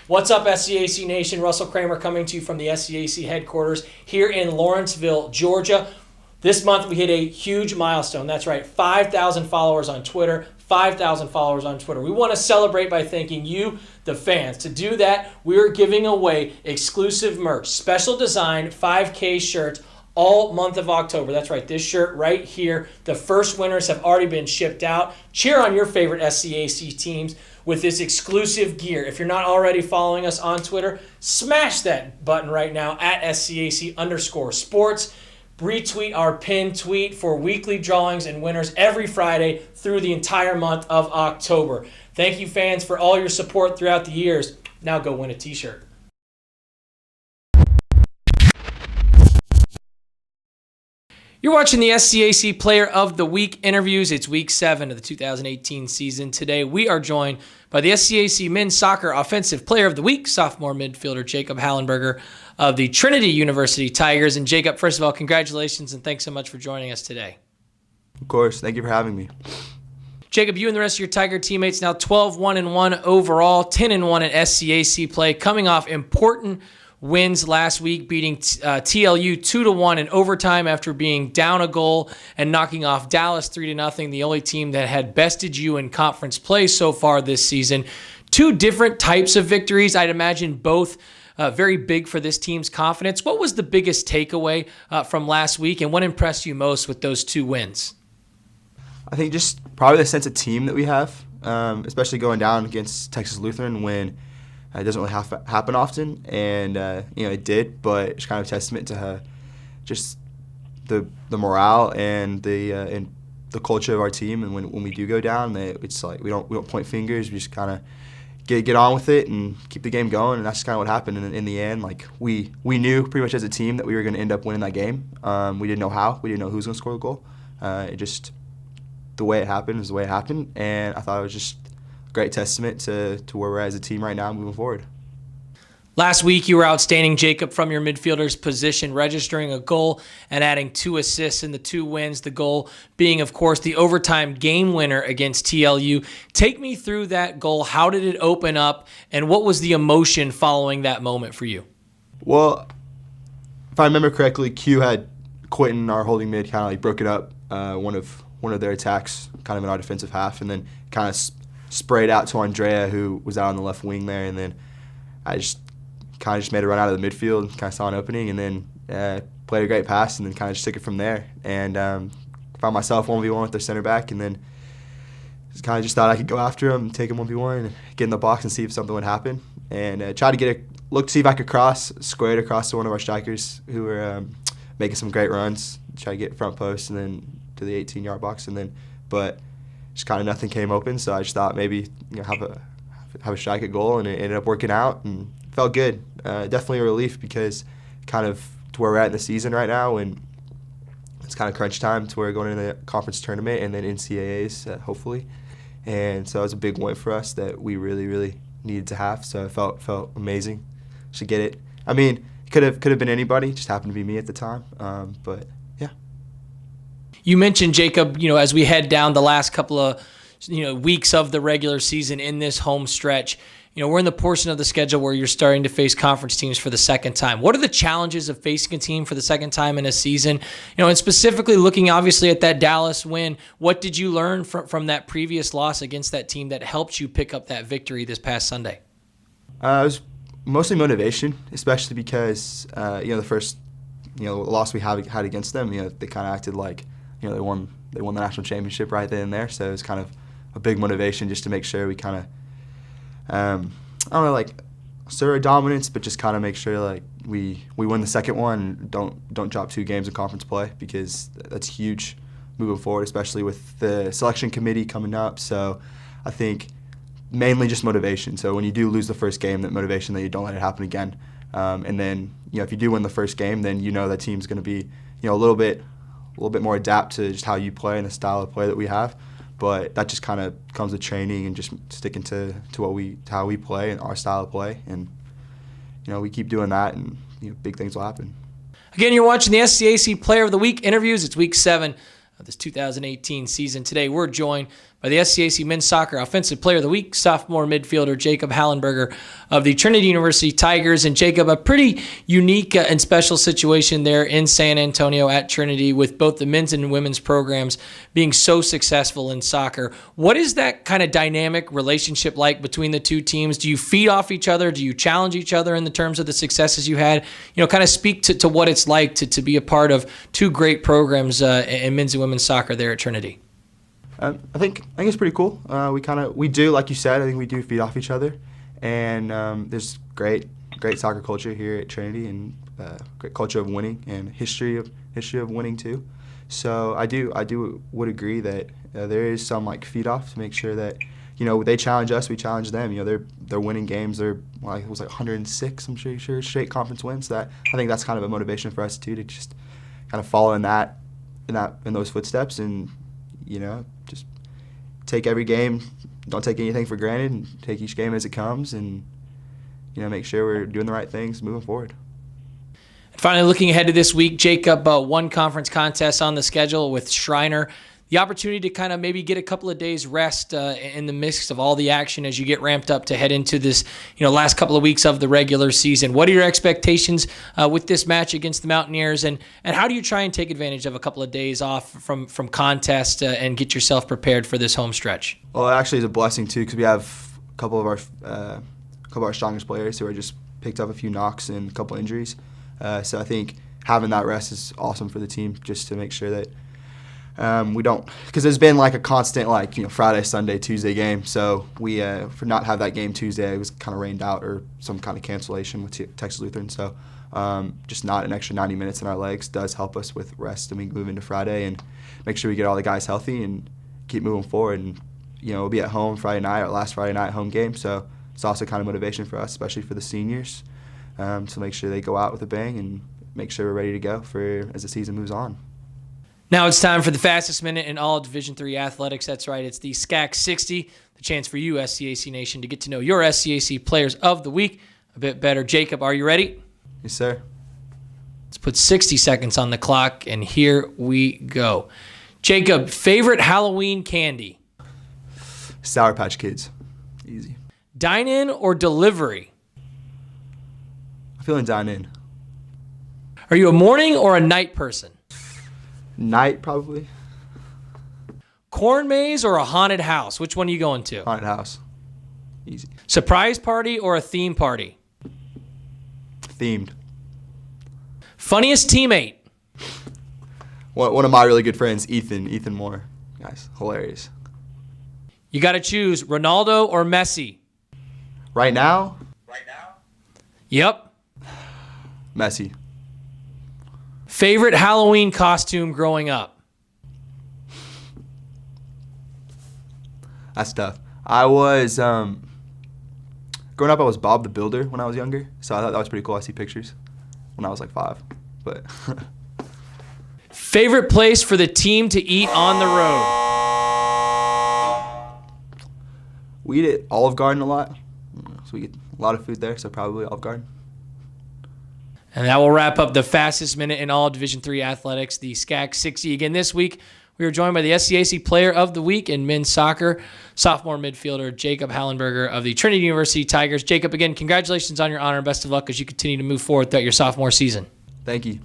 What's up, SCAC Nation? Russell Kramer coming to you from the SCAC headquarters here in Lawrenceville, Georgia. This month we hit a huge milestone. That's right, 5,000 followers on Twitter. 5,000 followers on Twitter. We want to celebrate by thanking you, the fans. To do that, we are giving away exclusive merch, special design 5K shirts all month of October. That's right, this shirt right here. The first winners have already been shipped out. Cheer on your favorite SCAC teams with this exclusive gear. If you're not already following us on Twitter, smash that button right now at SCAC_sports. Retweet our pinned tweet for weekly drawings and winners every Friday through the entire month of October. Thank you, fans, for all your support throughout the years. Now go win a t-shirt. You're watching the SCAC Player of the Week interviews. It's week 7 of the 2018 season. Today we are joined by the SCAC Men's Soccer Offensive Player of the Week, sophomore midfielder Jacob Hallenberger of the Trinity University Tigers. And Jacob, first of all, congratulations and thanks so much for joining us today. Of course. Thank you for having me. Jacob, you and the rest of your Tiger teammates now 12-1-1 overall, 10-1 in SCAC play, coming off important wins last week, beating TLU 2-1 in overtime after being down a goal and knocking off Dallas 3-0, the only team that had bested you in conference play so far this season. Two different types of victories. I'd imagine both very big for this team's confidence. What was the biggest takeaway from last week, and what impressed you most with those two wins? I think just probably the sense of team that we have, especially going down against Texas Lutheran when it doesn't really happen often, and it did, but it's kind of a testament to just the morale and the culture of our team. And when we do go down, it's like we don't point fingers. We just kind of get on with it and keep the game going, and that's kind of what happened. And in the end, like we knew pretty much as a team that we were going to end up winning that game. We didn't know how. We didn't know who was going to score the goal. It just the way it happened is the way it happened, and I thought it was just great testament to where we're at as a team right now moving forward. Last week, you were outstanding, Jacob, from your midfielder's position, registering a goal and adding 2 assists in the 2 wins, the goal being, of course, the overtime game winner against TLU. Take me through that goal. How did it open up, and what was the emotion following that moment for you? Well, if I remember correctly, Q had Quentin, our holding mid, kind of like broke it up, one of their attacks, kind of in our defensive half, and then kind of sprayed out to Andrea, who was out on the left wing there, and then I just kind of made a run out of the midfield, kind of saw an opening, and then played a great pass, and then kind of just took it from there, and found myself 1v1 with their center back, and then just thought I could go after him, take him 1v1, and get in the box and see if something would happen, and try to get a look to see if I could square it across to one of our strikers who were making some great runs, try to get front post and then to the 18-yard box, and then but just kind of nothing came open, so I just thought maybe have a strike at goal, and it ended up working out and felt good. Definitely a relief because kind of to where we're at in the season right now, and it's kind of crunch time to where we're going into the conference tournament and then NCAAs hopefully, and so it was a big win for us that we really, really needed to have. So it felt amazing to get it. I mean, it could have been anybody, just happened to be me at the time, but yeah. You mentioned, Jacob, as we head down the last couple of weeks of the regular season in this home stretch, we're in the portion of the schedule where you're starting to face conference teams for the second time. What are the challenges of facing a team for the second time in a season? And specifically looking obviously at that Dallas win, what did you learn from that previous loss against that team that helped you pick up that victory this past Sunday? It was mostly motivation, especially because the first loss we had against them, they kind of acted like they won the national championship right then and there. So it was kind of a big motivation just to make sure we kind of assert our dominance, but just kind of make sure like we win the second one and don't drop 2 games in conference play, because that's huge moving forward, especially with the selection committee coming up. So I think mainly just motivation. So when you do lose the first game, that motivation that you don't let it happen again. And then if you do win the first game, then that team's going to be a little bit more adapt to just how you play and the style of play that we have. But that just kind of comes with training and just sticking to how we play and our style of play. And we keep doing that, and big things will happen. Again, you're watching the SCAC Player of the Week interviews. It's week 7 of this 2018 season. Today we're joined by the SCAC Men's Soccer Offensive Player of the Week, sophomore midfielder Jacob Hallenberger of the Trinity University Tigers. And Jacob, a pretty unique and special situation there in San Antonio at Trinity with both the men's and women's programs being so successful in soccer. What is that kind of dynamic relationship like between the two teams? Do you feed off each other? Do you challenge each other in the terms of the successes you had? Kind of speak to what it's like to be a part of two great programs in men's and women's soccer there at Trinity. I think it's pretty cool. We do, like you said, I think we do feed off each other, and there's great soccer culture here at Trinity, and great culture of winning and history of winning too. So I would agree that there is some like feed off to make sure that they challenge us, we challenge them. They're winning games. They're it was like 106, I'm sure straight conference wins. That I think that's kind of a motivation for us too, to just kind of follow in those footsteps, and just take every game, don't take anything for granted, and take each game as it comes, and make sure we're doing the right things moving forward. Finally, looking ahead to this week, Jacob, one conference contest on the schedule with Shriner. The opportunity to kind of maybe get a couple of days rest in the midst of all the action as you get ramped up to head into this, last couple of weeks of the regular season. What are your expectations with this match against the Mountaineers, and how do you try and take advantage of a couple of days off from contest and get yourself prepared for this home stretch? Well, it actually is a blessing too, because we have a couple of our strongest players who are just picked up a few knocks and a couple injuries. So I think having that rest is awesome for the team, just to make sure that we don't, because there's been like a constant Friday, Sunday, Tuesday game. So we for not have that game Tuesday, it was kind of rained out or some kind of cancellation with Texas Lutheran. So just not an extra 90 minutes in our legs does help us with rest, and we move into Friday and make sure we get all the guys healthy and keep moving forward. And we'll be at home Friday night, our last Friday night home game. So it's also kind of motivation for us, especially for the seniors, to make sure they go out with a bang and make sure we're ready to go as the season moves on. Now it's time for the fastest minute in all Division III athletics. That's right, it's the SCAC 60, the chance for you, SCAC Nation, to get to know your SCAC Players of the Week a bit better. Jacob, are you ready? Yes, sir. Let's put 60 seconds on the clock, and here we go. Jacob, favorite Halloween candy? Sour Patch Kids. Easy. Dine-in or delivery? I'm feeling dine-in. Are you a morning or a night person? Night, probably. Corn maze or a haunted house? Which one are you going to? Haunted house. Easy. Surprise party or a theme party? Themed. Funniest teammate? One of my really good friends, Ethan Moore. Guys, hilarious. You got to choose Ronaldo or Messi? Right now? Yep. Messi. Favorite Halloween costume growing up? That's tough. I was, growing up, I was Bob the Builder when I was younger, so I thought that was pretty cool. I see pictures when I was like 5. But Favorite place for the team to eat on the road? We eat at Olive Garden a lot, so we get a lot of food there, so probably Olive Garden. And that will wrap up the fastest minute in all Division III athletics, the SCAC 60. Again, this week, we were joined by the SCAC Player of the Week in men's soccer, sophomore midfielder Jacob Hallenberger of the Trinity University Tigers. Jacob, again, congratulations on your honor and best of luck as you continue to move forward throughout your sophomore season. Thank you.